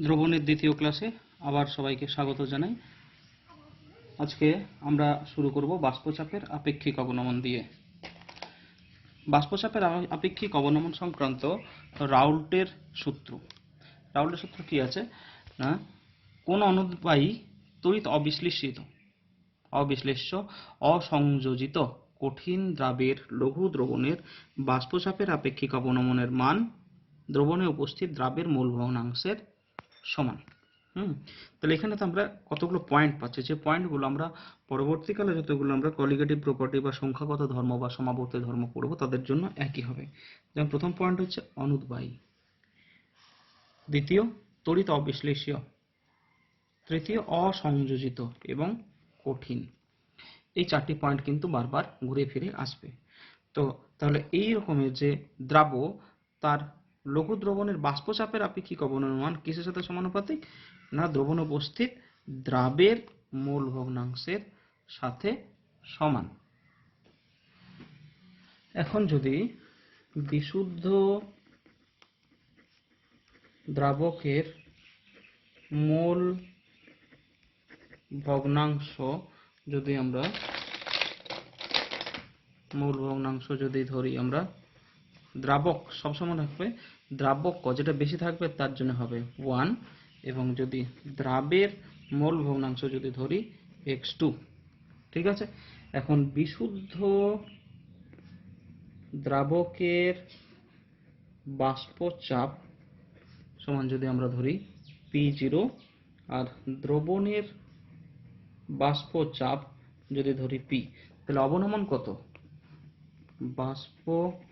দ্রবণের দ্বিতীয় ক্লাসে আবার সবাইকে স্বাগত জানাই। আজকে আমরা শুরু করব বাষ্পচাপের আপেক্ষিক অবনমন দিয়ে। বাষ্পচাপের আপেক্ষিক অবনমন সংক্রান্ত রাউল্টের সূত্র। রাউল্টের সূত্র কি আছে না, কোন অনুদ্বায়ী তড়িৎ অবিশ্লেষ্য অসংযোজিত কঠিন দ্রাবের লঘু দ্রবণের বাষ্পচাপের আপেক্ষিক অবনমনের মান দ্রবণে উপস্থিত দ্রাবের মোল ভগ্নাংশের সমান। তাহলে এখানে তো আমরা কতগুলো পয়েন্ট পাচ্ছি, যে পয়েন্টগুলো আমরা পরবর্তীকালে যতগুলো আমরা কলিগেটিভ প্রপার্টি বা সংখ্যাগত ধর্ম বা সমাবর্তী ধর্ম পড়ব তাদের জন্য একই হবে। যেমন প্রথম পয়েন্ট হচ্ছে অনুদ্বায়ী, দ্বিতীয় তড়িৎ অবিশ্লেষ্য, তৃতীয় অসংযোজিত এবং কঠিন। এই চারটি পয়েন্ট কিন্তু বারবার ঘুরে ফিরে আসবে। তো তাহলে এই রকমের যে দ্রাব, তার লঘু দ্রবণের বাষ্পচাপের আপেক্ষিক অবনমন মান কিসের সাথে সমানুপাতিক না, দ্রবণে উপস্থিত দ্রাবের মোল ভগ্নাংশের সাথে সমান। এখন যদি বিশুদ্ধ দ্রাবকের মোল ভগ্নাংশ যদি ধরি আমরা, দ্রাবক সবসময় থাকবে দ্রাবক যেটা বেশি থাকবে তার জন্য হবে 1, এবং যদি দ্রাবের মোল ভগ্নাংশ যদি ধরি x2, ঠিক আছে। এখন বিশুদ্ধ দ্রাবকের বাষ্পচাপ সমান যদি আমরা ধরি P0, আর দ্রবণের বাষ্পচাপ যদি ধরি P, তাহলে অবনমন কত? বাষ্পচাপের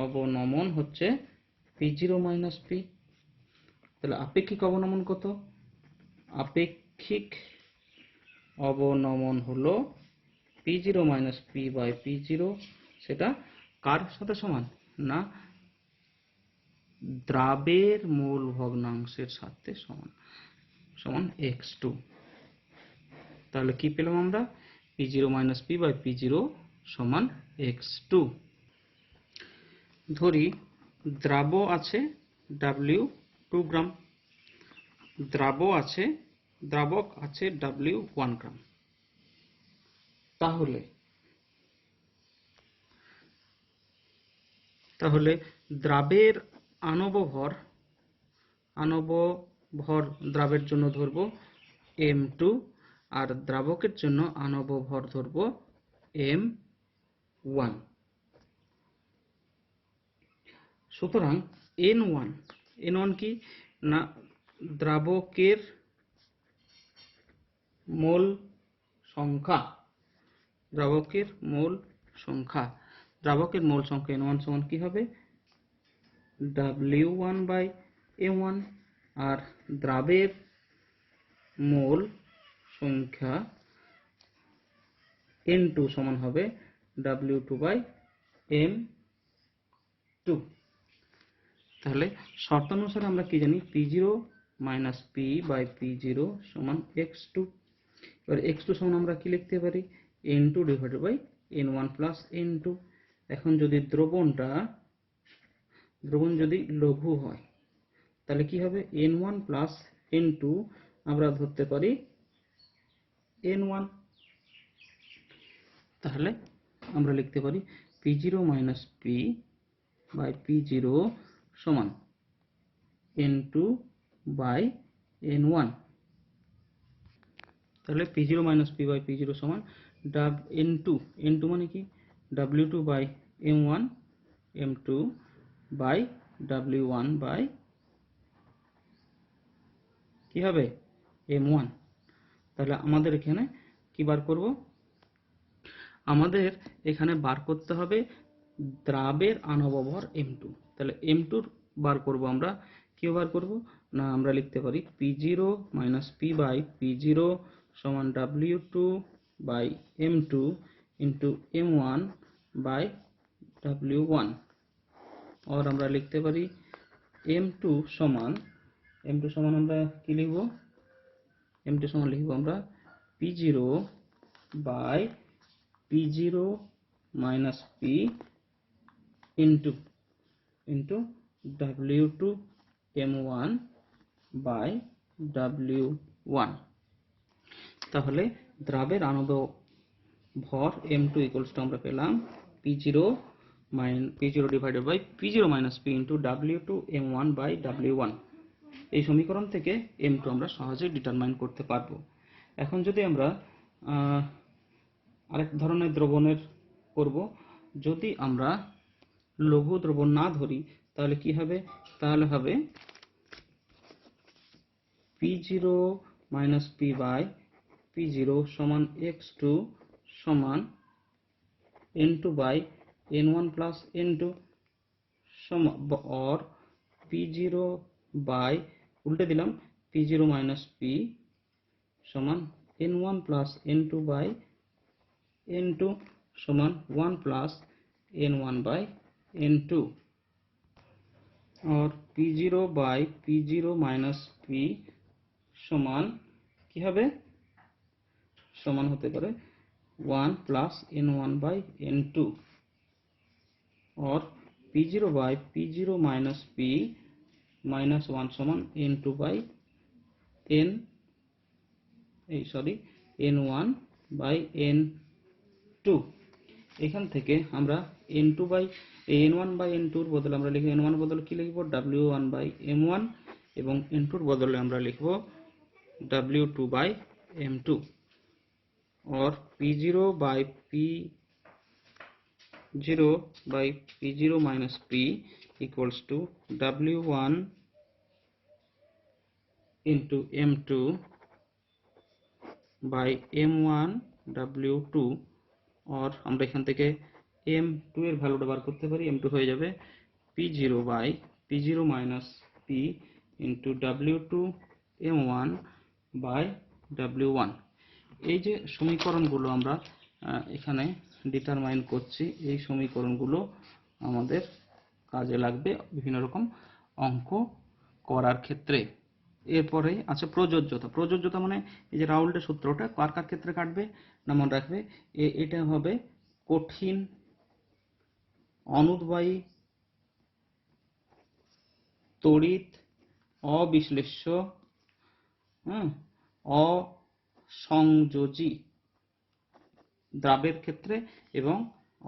অবনমন হচ্ছে P0 - P। তাহলে আপেক্ষিক অবনমন কত? আপেক্ষিক অবনমন হলো P0 - P/P0। সেটা কার সাথে সমান না, দ্রাবের মোল ভগ্নাংশের সাথে সমান x2। তাহলে কি পেলাম আমরা? P0 - P/P0 সমান x2। ধরি দ্রাবক আছে W2 গ্রাম, দ্রাবক আছে W1 গ্রাম। তাহলে দ্রাবের আণব ভর দ্রাবের জন্য ধরবো M2, আর দ্রাবকের জন্য আণব ভর ধরবো M1। সুতরাং N1 কি না, দ্রাবকের মোল সংখ্যা N1 সমান কি হবে? W1/M1। আর দ্রাবের মোল সংখ্যা N2 সমান হবে W2/M2। তাহলে শর্তানুসারে আমরা কি জানি? P0 - P/P0 সমান x2। এবার x2 সমান আমরা কি লিখতে পারি? N2/N1 + N2। এখন যদি দ্রবণ যদি লঘু হয় তাহলে কি হবে? N1 + N2 আমরা ধরতে পারি N1। তাহলে আমরা লিখতে পারি P0 - P/P0 সমান N2/N1। তাহলে P0 - P/P0 সমান N2 মানে কি? W2/M1, M2/W1 কি হবে? M1। তাহলে আমাদের এখানে কি বার করব? আমাদের এখানে বার করতে হবে দ্রাবের আণব ভর M2। তাহলে M2 বার করব আমরা। কি বার করব না, আমরা লিখতে পারি P0 - P/P0 সমান W2/M2 M1/W1। আর আমরা লিখতে পারি M2 সমান আমরা কি লিখব? M2 সমান লিখব আমরা P0/P0 - P into W2 m1 by w1। তাহলে দ্রাবের আনব ভর m2 ইকুয়ালস টু আমরা পেলাম p0 divided by p0 minus p into w2 m1 by w1। এই সমীকরণ থেকে m2 আমরা সহজেই ডিটারমাইন করতে পারবো। এখন যদি আমরা আরেক ধরনের দ্রবণের করব, যদি আমরা লঘু দ্রবণ না ধরি তাহলে কি হবে? তাহলে হবে p0 minus p by p0 সমান x2 সমান n2 by n1 plus n2 और p0 বাই উল্টে দিলাম p0 মাইনাস p সমান n1 plus n2 by n2 সমান 1 প্লাস n1 বাই n2 और p0 by p0 minus p সমান কি হবে? সমান হতে পারে 1 প্লাস n1 বাই n2 और p0 by p0 minus p minus 1 সমান n2 by n1 by n2। এখান থেকে আমরা n2 by n1 by n2 এর বদলে আমরা লিখব n1 এর বদলে কি লিখব? w1 বাই m1 এবং n2 এর বদলে আমরা লিখব w2 বাই m2 और p0 by p0 minus p equals to w1 into m2 by m1 w2 और আমরা এখান থেকে m2 এর ভ্যালুটা বার করতে পারি। m2 হয়ে যাবে p0 by p0 minus p into w2 m1 by w1। এই যে সমীকরণগুলো আমরা এখানে ডিটারমাইন করছি, এই সমীকরণগুলো আমাদের কাজে লাগবে বিভিন্ন রকম অঙ্ক করার ক্ষেত্রে। এরপরে আছে প্রযোজ্যতা। প্রযোজ্যতা মানে এই যে রাউল্টের সূত্রটা কার কার ক্ষেত্রে কাটবে না মনে রাখবে, এটা হবে কঠিন অনুদ্বায়ী তড়িৎ অবিশ্লেষ্য অসংযোজী দ্রাবের ক্ষেত্রে। এবং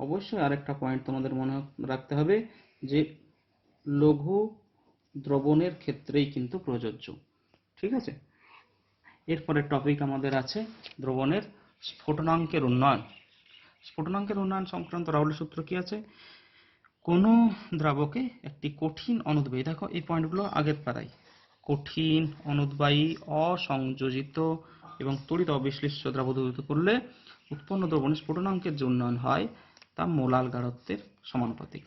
অবশ্যই আরেকটা পয়েন্ট তোমাদের মনে রাখতে হবে যে লঘু দ্রবণের ক্ষেত্রেই কিন্তু প্রযোজ্য। ঠিক আছে, এরপরের টপিক আমাদের আছে দ্রবণের স্ফুটনাঙ্কের উন্নয়ন। স্ফুটনাঙ্কের উন্নয়ন সংক্রান্ত রাউলের সূত্র কি আছে? কোন দ্রাবকে একটি কঠিন অনুদ্বায়ী, দেখো এই পয়েন্টগুলো আগের পারাই, কঠিন অনুদ্বায়ী অসংযোজিত এবং তড়িৎ অবিশ্লেষ্য দ্রাব দ্রবীভূত করলে উৎপন্ন দ্রবণের স্ফুটনাঙ্কের যে উন্নয়ন হয় তা মোলাল গাঢ়ত্বের সমানুপাতিক।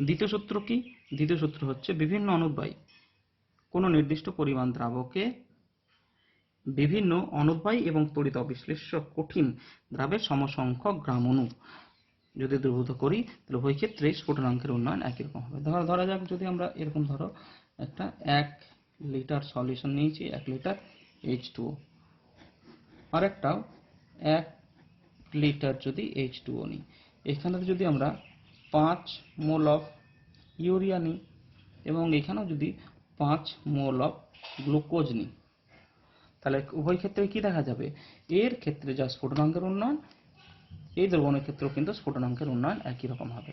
দ্বিতীয় সূত্র কি? দ্বিতীয় সূত্র হচ্ছে বিভিন্ন অনুদ্বায়ী কোন নির্দিষ্ট পরিমাণ দ্রাবকে বিভিন্ন অনুদ্বায়ী এবং তড়িৎ অবিশ্লেষ্য কঠিন দ্রাবের সমসংখ্যক গ্রাম অণু যদি দ্রবীভূত করি তাহলে উভয় ক্ষেত্রে স্ফুটনাঙ্কের উন্নয়ন একই রকম হবে। ধরা যাক যদি আমরা এরকম ধরো একটা 1 লিটার সলিউশন নিয়েছি, 1 লিটার H2O, আর একটাও 1 লিটার যদি H2O নিই, এখানে যদি আমরা 5 মোল অফ ইউরিয়া নিই এবং এখানেও যদি 5 মোল অফ গ্লুকোজ নিই, তাহলে উভয় ক্ষেত্রে কি দেখা যাবে? এর ক্ষেত্রে যা স্ফুটনাঙ্কের উন্নয়ন, এই দ্রবণের ক্ষেত্রেও কিন্তু স্ফুটনাঙ্কের উন্নয়ন একই রকম হবে।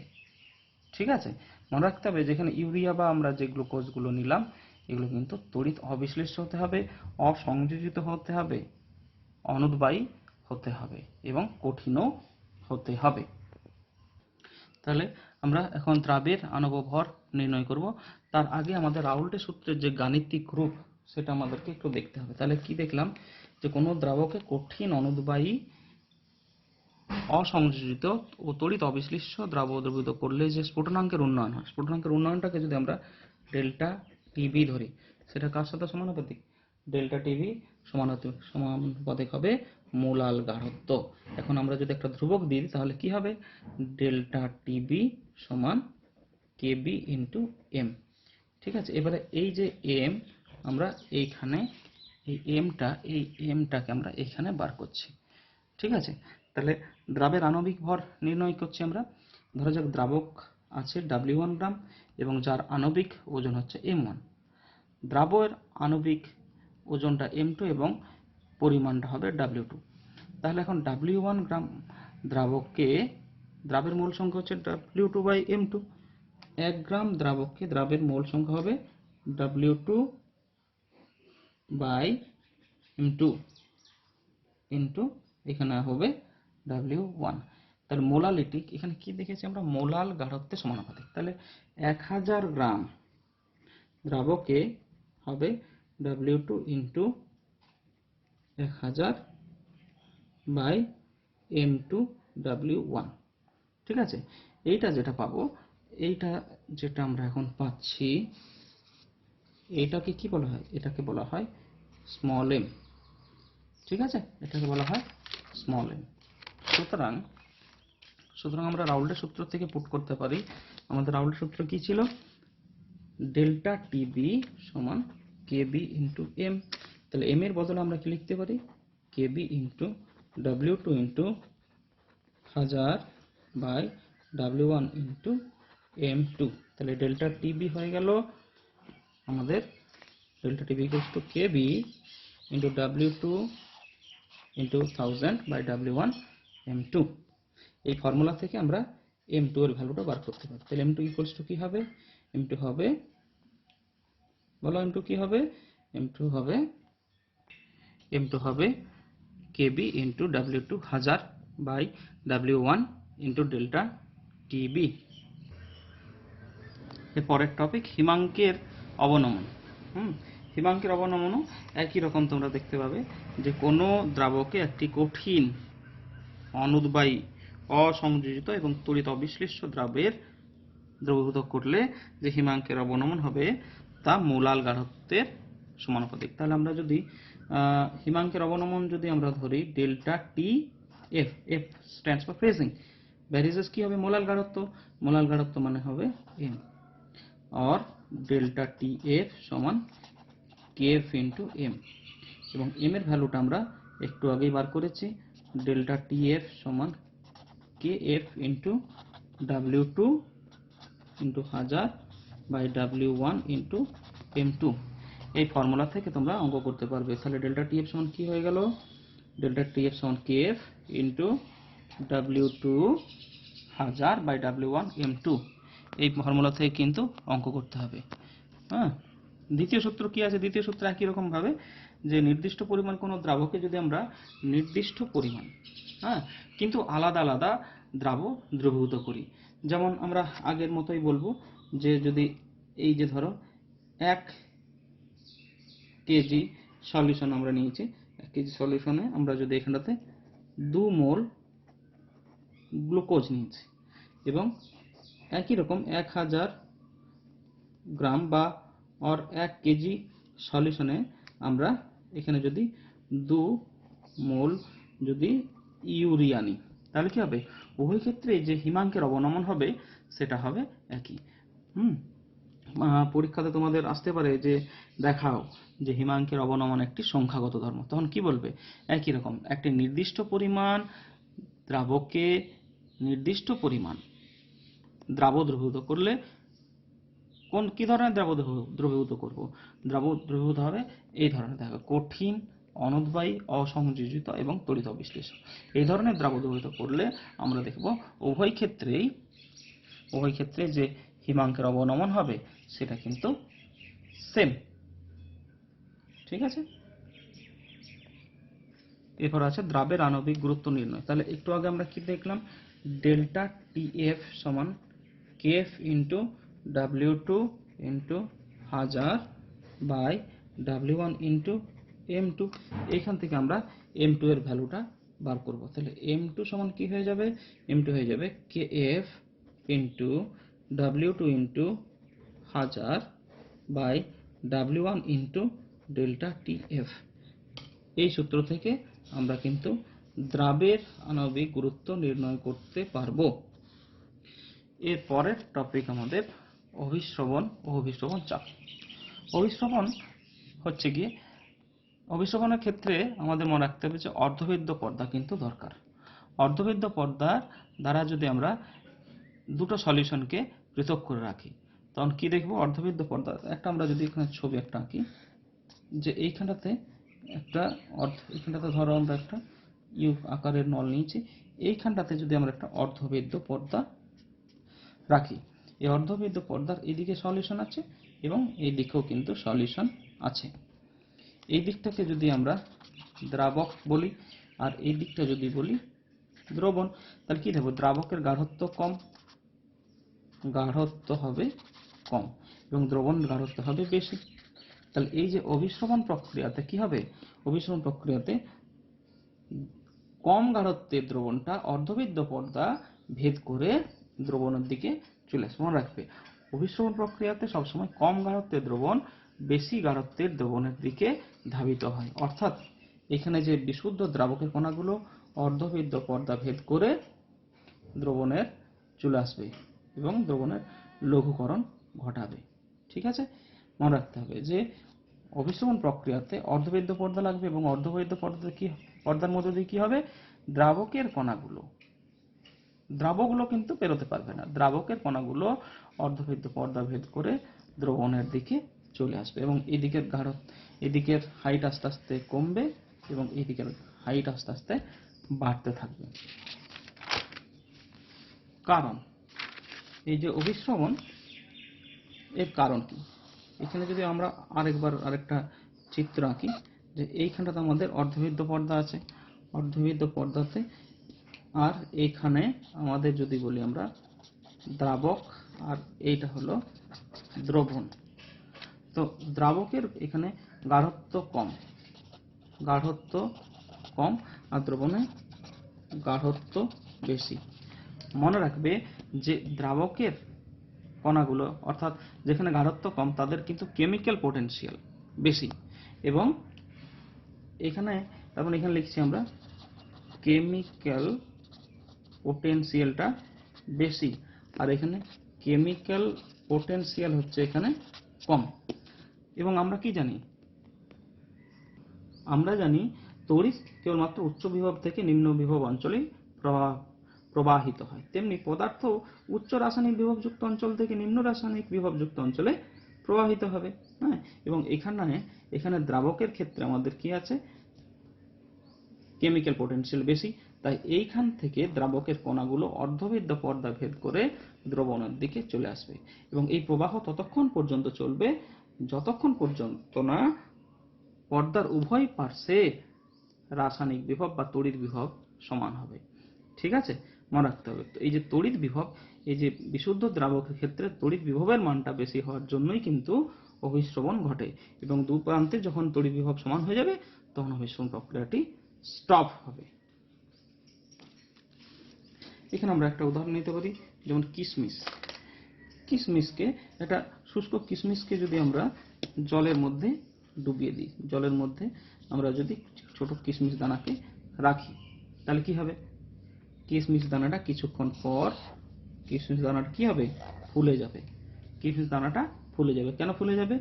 ঠিক আছে, মনে রাখতে হবে যেখানে ইউরিয়া বা আমরা যে গ্লুকোজগুলো নিলাম এগুলো কিন্তু তড়িৎ অবিশ্লেষ্য হতে হবে, অসংযোজিত হতে হবে, অনুদ্বায়ী হতে হবে এবং কঠিনও হতে হবে। তাহলে আমরা এখন দ্রাবের আণব ভর নির্ণয় করব। তার আগে আমাদের রাউল্টের সূত্রের যে গাণিতিক রূপ সেটা আমাদেরকে একটু দেখতে হবে। তাহলে কি দেখলাম? যে কোনো দ্রাবকে কঠিন অনুদ্বায়ী অসংযোজিত ও তড়িৎ অবিশ্লেষ্য দ্রাব দ্রবীভূত করলে যে স্ফুটনাঙ্কের উন্নয়ন হয়, স্ফুটনাঙ্কের উন্নয়নটাকে যদি আমরা ডেল্টা টিবি ধরি, সেটা কার সাথে সমানুপাতিক? ডেল্টা টিবি সমানুপাতিক হবে মোলাল গাঢ়ত্ব। এখন আমরা যদি একটা ধ্রুবক দিই তাহলে কি হবে? ডেল্টা টিবি সমান কেবি ইন্টু এম। ঠিক আছে, এবারে এই যে এম আমরা এইখানে এই এমটাকে আমরা এখানে বার করছি। ঠিক আছে, তাহলে দ্রাবের আণবিক ভর নির্ণয় করছি আমরা। ধরা যাক দ্রাবক আছে W1 গ্রাম এবং যার আণবিক ওজন হচ্ছে m1। দ্রাবকের আণবিক ওজনটা m2 এবং পরিমাণটা হবে w2। তাহলে এখন w1 গ্রাম দ্রাবের মোল সংখ্যা হচ্ছে w2/m2। 1 গ্রাম দ্রাবককে দ্রাবের মোল সংখ্যা হবে w2/m2 ইন্টু এখানে হবে w1। তাহলে মোলালিটি এখানে কি দেখেছি আমরা, মোলাল গাঢ়ত্বের সমানুপাতিক। তাহলে 1000 গ্রাম দ্রাবকে হবে w2 ইন্টু 1000/m2 w1। ঠিক আছে, এইটা যেটা পাবো, এইটা যেটা আমরা এখন পাচ্ছি, এইটাকে কি বলা হয়, এটাকে বলা হয় স্মল m। ঠিক আছে, এটাকে বলা হয় স্মল m। সুতরাং আমরা রাউল্টের সূত্র থেকে পুট করতে পারি। আমাদের রাউল্টের সূত্র কি ছিল, ডেল্টা টিবি সমান কেবি ইন্টু এম। তাহলে এম এর বদলে আমরা কি লিখতে পারি, কেবি into w2 into 1000/w1 into m2। তাহলে ডেল্টা টিবি হয়ে গেল আমাদের, delta TB equals to KB into w2 into 1000/w1 m2। এই ফর্মুলা থেকে আমরা m2 এর ভ্যালুটা বার করতে পারি। তাহলে m2 ইকুয়ালস টু কি হবে, m2 হবে, বলো m2 কি হবে, m2 হবে kb into w2 1000/w1 into delta TB. এর পরের টপিক হিমাঙ্কের অবনমন। হিমাঙ্কের অবনমনও একই রকম তোমরা দেখতে পাবে যে কোনো দ্রাবকে একটি কঠিন, অনুদ্বায়ী, অসংযোজিত এবং তড়িৎ অবিশ্লেষ্য দ্রাবের দ্রবীভূত করলে যে হিমাঙ্কের অবনমন হবে তা মোলাল গাঢ়ত্বের সমানুপাতিক। তাহলে আমরা যদি হিমাঙ্কের অবনমন যদি আমরা ধরি delta T F, F stands for phasing, varies as কি হবে, মোলাল গাঢ়ত্ব মানে হবে এম, और ডেল্টা টি এফ সমান কেএফ ইন্টু এম। এবং এম এর ভ্যালুটা আমরা একটু আগেই বার করেছি, ডেল্টা টি এফ সমান KF into w2 into 1000/w1 into m2। এই ফর্মুলা থেকে তোমরা অঙ্ক করতে পারবে। তাহলে ডেল্টা টি এফ সমান কি হয়ে গেল, ডেল্টা টি এফ সমান KF into w2 1000/w1 m2। এই ফর্মুলা থেকে কিন্তু অঙ্ক করতে হবে। হ্যাঁ, দ্বিতীয় সূত্র কি আছে, দ্বিতীয় সূত্র একই রকম ভাবে যে নির্দিষ্ট পরিমাণ কোনো দ্রাবকে যদি আমরা নির্দিষ্ট পরিমাণ, হ্যাঁ, কিন্তু আলাদা আলাদা দ্রবীভূত করি, যেমন আমরা আগের মতোই বলবো যে যদি এই যে ধরো 1 কেজি সলিউশন আমরা নিয়েছি, 1 কেজি সলিউশনে আমরা যদি এখানটাতে 2 মোল গ্লুকোজ নিয়েছি এবং একই রকম 1000 গ্রাম বা और 1 কেজি সলিউশনে আমরা এখানে যদি 2 মোল যদি ইউরিয়া নিই, তাহলে কি হবে, উভয় ক্ষেত্রে যে হিমাঙ্কের অবনমন হবে সেটা হবে একই। পরীক্ষাতে তোমাদের আসতে পারে যে দেখাও যে হিমাঙ্কের অবনমন একটি সংখ্যাগত ধর্ম, তখন কি বলবে, একই রকম একটি নির্দিষ্ট পরিমাণ দ্রাবকে নির্দিষ্ট পরিমাণ দ্রাব দ্রবীভূত করলে কি ধরনের দ্রাব দ্রবীভূত করব, দ্রাব দ্রবীভূত হবে এই ধরনের, দেখো কঠিন, অনুদ্বায়ী, অসংযোজিত এবং তড়িৎ অবিশ্লেষ্য। এই ধরনের দ্রাব দ্রবীভূত করলে আমরা দেখব উভয় ক্ষেত্রে যে হিমাঙ্কের অবনমন হবে সেটা কিন্তু সেম। ঠিক আছে, এরপর আছে দ্রাবের আণবিক গুরুত্ব নির্ণয়। তাহলে একটু আগে আমরা কি দেখলাম, ডেল্টা টিএফ সমান KF into w2 into 1000/w1 into m2। এইখান থেকে আমরা m2 এর ভ্যালুটা বার করব। তাহলে m2 সমান কি হয়ে যাবে, m2 হয়ে যাবে kf into w2 into 1000/w1 into delta TF. এই সূত্র থেকে আমরা কিন্তু দ্রাবের আণবিক গুরুত্ব নির্ণয় করতে পারবো। এর পরের টপিক আমাদের অভিস্রবণ ও অভিস্রবণ চাপ। অভিস্রবণ হচ্ছে গিয়ে, অভিস্রবণের ক্ষেত্রে আমাদের মনে রাখতে হবে যে অর্ধভেদ্য পর্দা কিন্তু দরকার। অর্ধভেদ্য পর্দার দ্বারা যদি আমরা দুটো সলিউশনকে পৃথক করে রাখি তখন কি দেখবো, অর্ধবৃত্ত পর্দা একটা আমরা যদি এখানে ছবি একটা আঁকি, যে এইখানটাতে একটা এইখানটাতে ধরো আমরা একটা ইউ আকারের নল নিয়েছি, এইখানটাতে যদি আমরা একটা অর্ধবৃত্ত পর্দা রাখি, এই অর্ধবৃত্ত পর্দার এদিকে সলিউশন আছে এবং এই দিকেও কিন্তু সলিউশন আছে। এই দিকটাকে যদি আমরা দ্রাবক বলি আর এই দিকটা যদি বলি দ্রবণ, তাহলে কি দেখবো, দ্রাবকের গাঢ়ত্ব কম, গাঢ়ত্ব হবে কম এবং দ্রবণ গাঢ়ত্ব হবে বেশি। তাহলে এই যে অভিস্রবণ প্রক্রিয়াতে কি হবে, অভিস্রবণ প্রক্রিয়াতে কম গাঢ়ত্বের দ্রবণটা অর্ধবৃত্ত পর্দা ভেদ করে দ্রবণের দিকে চলে আসবে। মনে রাখবে, অভিস্রবণ প্রক্রিয়াতে সবসময় কম গাঢ়ত্বের দ্রবণ বেশি গাঢ়ত্বের দ্রবণের দিকে ধাবিত হয়। অর্থাৎ এখানে যে বিশুদ্ধ দ্রাবকের কণাগুলো অর্ধবৃত্ত পর্দা ভেদ করে দ্রবণের চলে আসবে এবং দ্রবণের লঘুকরণ ঘটাবে। ঠিক আছে, মনে রাখতে হবে যে অভিস্রবণ প্রক্রিয়াতে অর্ধবৃত্ত পর্দা লাগবে এবং অর্ধবৃত্ত পর্দার মধ্যে দিয়ে কি হবে, দ্রাবকের কণাগুলো, দ্রাবকগুলো কিন্তু পেরোতে পারবে না, দ্রাবকের কণাগুলো অর্ধবৃত্ত পর্দা ভেদ করে দ্রবণের দিকে চলে আসবে এবং এদিকের হাইট আস্তে আস্তে কমবে এবং এদিকের হাইট আস্তে আস্তে বাড়তে থাকবে। কারণ এই যে অভিস্রবণ এর কারণ কি, এখানে যদি আমরা আরেকটা চিত্র আঁকি, যে এইখানটাতে আমাদের অর্ধবৃত্ত পর্দা আছে, অর্ধবৃত্ত পর্দাতে আর এইখানে আমাদের যদি বলি আমরা দ্রাবক আর এইটা হলো দ্রবণ। তো দ্রাবকের এখানে গাঢ়ত্ব কম আর দ্রবণে গাঢ়ত্ব বেশি। মনে রাখবে যে দ্রাবকের কণাগুলো অর্থাৎ যেখানে গাঢ়ত্ব কম তাদের কিন্তু কেমিক্যাল পোটেনশিয়াল বেশি এবং এখানে লিখছি আমরা কেমিক্যাল পোটেনশিয়ালটা বেশি আর এখানে কেমিক্যাল পোটেনশিয়াল হচ্ছে এখানে কম। এবং আমরা কি জানি, আমরা জানি তড়িৎ কেবলমাত্র উচ্চ বিভব থেকে নিম্ন বিভব অঞ্চলে প্রবাহিত হয়, তেমনি পদার্থ উচ্চ রাসায়নিক বিভবযুক্ত অঞ্চল থেকে নিম্ন রাসায়নিক বিভবযুক্ত অঞ্চলে প্রবাহিত হবে। হ্যাঁ, এবং এখানে দ্রাবকের ক্ষেত্রে আমাদের কি আছে, কেমিক্যাল পোটেনশিয়াল বেশি, তাই এইখান থেকে দ্রাবকের কণাগুলো অর্ধবৃত্ত পর্দা ভেদ করে দ্রবণের দিকে চলে আসবে এবং এই প্রবাহ ততক্ষণ পর্যন্ত চলবে যতক্ষণ পর্যন্ত না পর্দার উভয় পার্শ্বে রাসায়নিক বিভব বা তড়িৎ বিভব সমান হবে। ঠিক আছে, মনে রাখতে হবে। তো এই যে তড়িৎ বিভব, এই যে বিশুদ্ধ দ্রাবকের ক্ষেত্রে তড়িৎ বিভবের মানটা বেশি হওয়ার জন্যই কিন্তু অভিস্রবণ ঘটে এবং দু প্রান্তে যখন তড়িৎ বিভব সমান হয়ে যাবে তখন অভিস্রবণ প্রক্রিয়াটি স্টপ হবে। এখানে আমরা একটা উদাহরণ নিতে পারি, যেমন কিশমিশকে একটা শুষ্ক কিশমিশকে যদি আমরা জলের মধ্যে ডুবিয়ে দিই, জলের মধ্যে আমরা যদি ছোট কিশমিশ দানাকে রাখি, তাহলে কি হবে, কিশমিশ দানাটা কিছুক্ষণ পর কিশমিশ দানাটা কি হবে, ফুলে যাবে। কিশমিশ দানাটা ফুলে যাবে, কেন ফুলে যাবে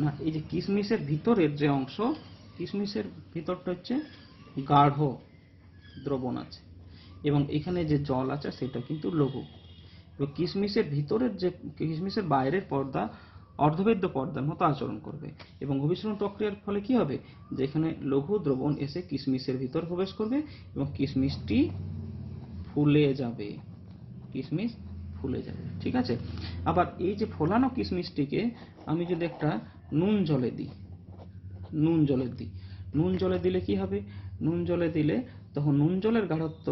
না, এই যে কিশমিশের ভিতরের যে অংশ, কিশমিশের ভিতরটা হচ্ছে গাঢ় দ্রবণ আছে এবং এখানে যে জল আছে সেটা কিন্তু লঘু। এবং কিশমিশের ভিতরের যে কিশমিশের বাইরের পর্দা অর্ধবৃত্ত পর্দার মতো আচরণ করবে এবং অভিস্রবণ প্রক্রিয়ার ফলে কি হবে, যে এখানে লঘু দ্রবণ এসে কিশমিশের ভিতর প্রবেশ করবে এবং কিশমিশটি ফুলে যাবে, কিশমিশ ফুলে যাবে। ঠিক আছে, আবার এই যে ফোলানো কিশমিশটিকে আমি যদি একটা নুন জলে দিই, নুন জলে দিলে কি হবে, নুন জলে দিলে তখন নুন জলের গাঢ়ত্ব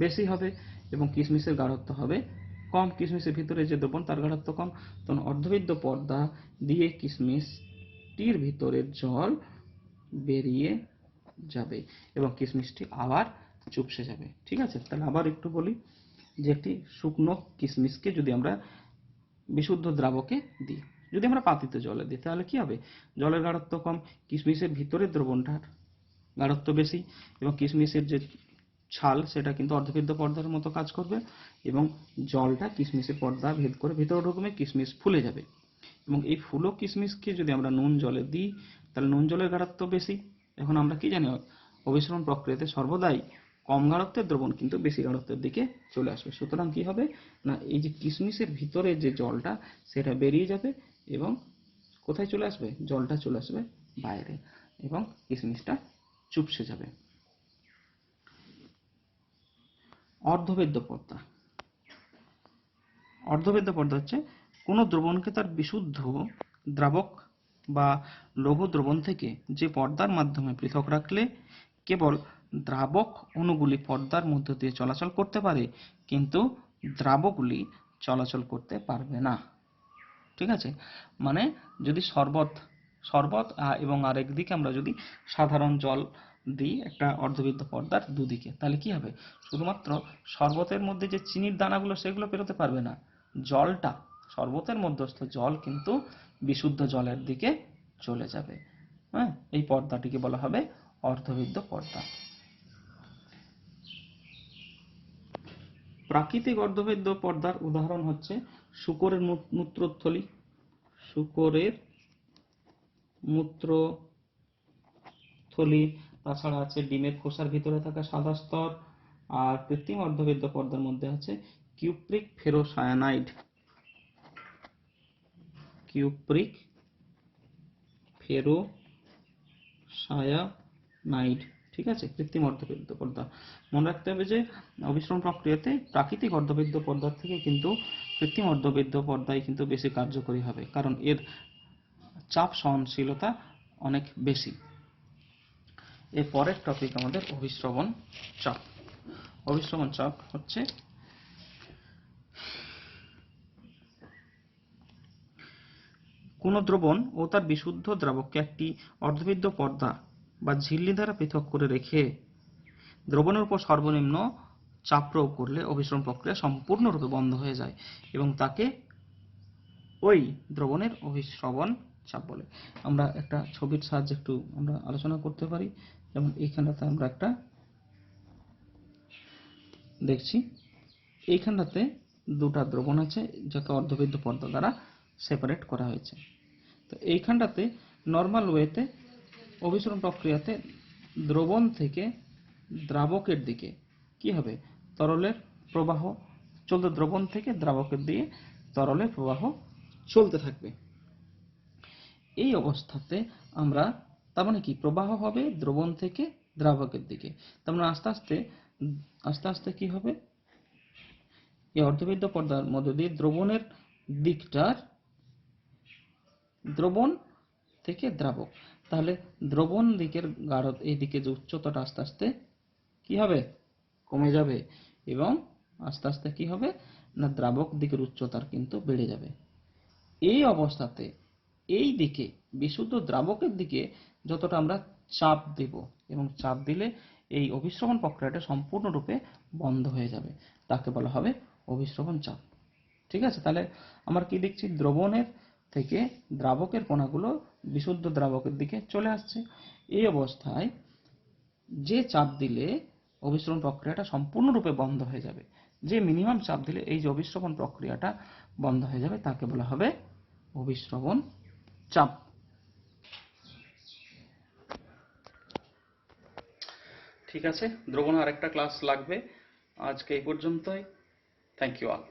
বেশি হবে এবং কিশমিশের গাঢ়ত্ব হবে কম, কিশমিশের ভিতরে যে দ্রবণ তার গাঢ়ত্ব কম, তখন অর্ধবৃত্ত পর্দা দিয়ে কিশমিশটির ভিতরের জল বেরিয়ে যাবে এবং কিশমিশটি আবার চুপসে যাবে। ঠিক আছে, তাহলে আবার একটু বলি, যে একটি শুকনো কিশমিশকে যদি আমরা বিশুদ্ধ দ্রাবকে দিই, যদি আমরা পাতিত জলে দিই, তাহলে কি হবে, জলের গাঢ়ত্ব কম, কিশমিশের ভিতরের দ্রবণটার গাঢ়ত্ব বেশি এবং কিশমিশের যে ছাল সেটা কিন্তু অর্ধবৃত্ত পর্দার মতো কাজ করবে এবং জলটা কিশমিশের পর্দা ভেদ করে ভিতরে ঢুকবে, কিশমিশ ফুলে যাবে। এবং এই ফুলো কিশমিশকে যদি আমরা নুন জলে দিই তাহলে নুন জলের গাঢ়ত্ব বেশি। এখন আমরা কি জানি, অভিস্রবণ প্রক্রিয়াতে সর্বদাই কম গাঢ়ত্বের দ্রবণ কিন্তু বেশি গাঢ়ত্বের দিকে চলে আসবে। সুতরাং কি হবে না, এই যে কিশমিশের ভিতরে যে জলটা সেটা বেরিয়ে যাবে এবং কোথায় চলে আসবে, জলটা চলে আসবে বাইরে এবং কিশমিশটা চুপসে যাবে। অর্ধবেদ্য পর্দা। অর্ধবেদ্য পর্দা হচ্ছে কোনো দ্রবণকে তার বিশুদ্ধ দ্রাবক বা লৌহ দ্রবণ থেকে যে পর্দার মাধ্যমে পৃথক রাখলে কেবল দ্রাবক অণুগুলি পর্দার মধ্য দিয়ে চলাচল করতে পারে, কিন্তু দ্রাবকগুলি চলাচল করতে পারবে না। ঠিক আছে, মানে যদি শরবত শরবত এবং আরেক দিকে আমরা যদি সাধারণ জল দিই একটা অর্ধবৃত্ত পর্দার দুদিকে, তাহলে কি হবে, শুধুমাত্র শরবতের মধ্যে যে চিনির দানাগুলো সেগুলো পেরোতে পারবে না, জলটা শরবতের মধ্যস্থ জল কিন্তু বিশুদ্ধ জলের দিকে চলে যাবে। হ্যাঁ, এই পর্দাটিকে বলা হবে অর্ধবৃত্ত পর্দা। প্রাকৃতিক অর্ধবৃত্ত পর্দার উদাহরণ হচ্ছে শূকরের মূত্রথলি, শূকরের মূত্রথলি, তাছাড়া আছে ডিমের খোসার ভিতরে থাকা সাদা স্তর, আর কৃত্রিম অর্ধবৃত্ত পর্দার মধ্যে আছে কিউপ্রিক ফেরোসায়ানাইড, কিউপ্রিক ফেরোসায়ানাইড। ঠিক আছে, কৃত্রিম অর্ধবৃত্ত পর্দা। মনে রাখতে হবে যে অবিশ্রণ প্রক্রিয়াতে প্রাকৃতিক অর্ধবৃত্ত পর্দার থেকে কিন্তু কৃত্রিম অর্ধবৃত্ত পর্দাই কিন্তু বেশি কার্যকরী হবে, কারণ এর চাপ সহনশীলতা অনেক বেশি। এর পরের টপিক আমাদের অভিস্রবণ চাপ। অভিস্রবণ চাপ হচ্ছে কোন দ্রবণ ও তার বিশুদ্ধ দ্রাবককে একটি অর্ধবৃত্ত পর্দা বা ঝিল্লি দ্বারা পৃথক করে রেখে দ্রবণের উপর সর্বনিম্ন চাপ প্রয়োগ করলে অভিস্রবণ প্রক্রিয়া সম্পূর্ণরূপে বন্ধ হয়ে যায় এবং তাকে ওই দ্রবণের অভিস্রবণ চাপ বলে। আমরা একটা ছবির সাহায্যে একটু আমরা আলোচনা করতে পারি। যেমন এইখানটাতে আমরা একটা দেখছি, এইখানটাতে দুটা দ্রবণ আছে যাকে অর্ধবৃত্ত পর্দা দ্বারা সেপারেট করা হয়েছে। তো এইখানটাতে নর্মাল ওয়েতে অভিসরণ প্রক্রিয়াতে দ্রবণ থেকে দ্রাবকের দিকে কি হবে, তরলের প্রবাহ চলতে, দ্রবণ থেকে দ্রাবকের দিকে তরলের প্রবাহ চলতে থাকবে। এই অবস্থাতে আমরা তার মানে কি, প্রবাহ হবে দ্রবণ থেকে দ্রাবকের দিকে, তার মানে আস্তে আস্তে কি হবে, এই অর্ধবৃত্ত পর্দার মধ্যে দিয়ে দ্রবণের দিকটার, দ্রবণ থেকে দ্রাবক, তাহলে দ্রবণ দিকের গাঢ় এই দিকে যে উচ্চতাটা আস্তে আস্তে কি হবে, কমে যাবে এবং আস্তে আস্তে কি হবে না, দ্রাবক দিকের উচ্চতার কিন্তু বেড়ে যাবে। এই অবস্থাতে এই দিকে বিশুদ্ধ দ্রাবকের দিকে যতটা আমরা চাপ দেব এবং চাপ দিলে এই অভিস্রবণ প্রক্রিয়াটা সম্পূর্ণরূপে বন্ধ হয়ে যাবে, তাকে বলা হবে অভিস্রবণ চাপ। ঠিক আছে, তাহলে আমরা কি দেখছি, দ্রবণের থেকে দ্রাবকের কণাগুলো বিশুদ্ধ দ্রাবকের দিকে চলে আসছে। এই অবস্থায় যে চাপ দিলে অভিস্রবণ প্রক্রিয়াটা সম্পূর্ণরূপে বন্ধ হয়ে যাবে, যে মিনিমাম চাপ দিলে এই যে অভিস্রবণ প্রক্রিয়াটা বন্ধ হয়ে যাবে, তাকে বলা হবে অভিস্রবণ চাপ। ঠিক আছে, দ্রবণ আরেকটা ক্লাস লাগবে, আজকে এই পর্যন্তই। Thank you all.